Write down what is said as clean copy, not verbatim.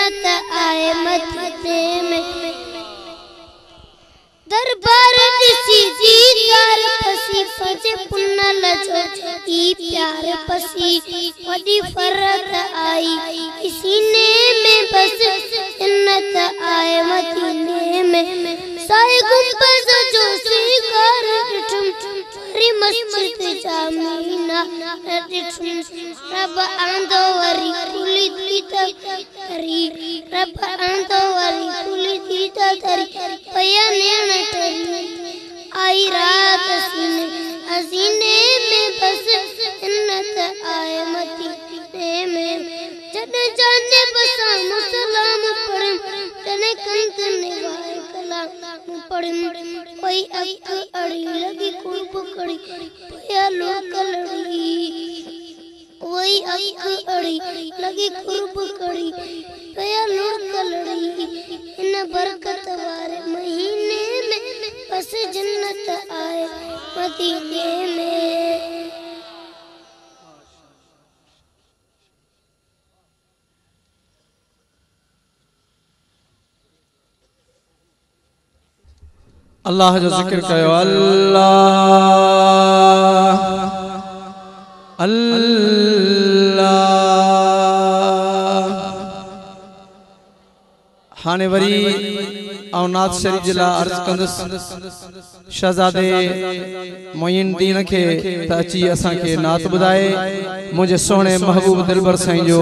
जन्नत आए मदीने में। दरबार दिसी दीदार पसी फजे पुन्ना लजो ई प्यार पसी वडी फरत आई सीने में बस जन्नत आए मदीने में। साए गुंबद जो सिगार री मस्जिद जामीना रब आंदो वरी कुली दीदा करी रब आंदो वरी कुली दीदा करी पया नेण टरी आई रात हसीने में बस जन्नत आए मदीने में। जन जाने बसा मुसलाम पढ़म जन कंत निवाए कलाम पढ़म कोई अक अड़ी लगी कुर्ब कड़ी पया लोक लड़ी वही अक अड़ी लगी कुर्ब कड़ी पया लोक लड़ी। इन बरकत वाले महीने में बस जन्नत आए मदीने में। अल्लाह जो जिक्र कयो अल्लाह अल्लाह। हाने वरी औ नाथ शरीफ जिला अर्ज कंदस शहजादे मोइनुद्दीन के त अची असा के नात बुधाए मुझे सोने महबूब दिलबर साईं जो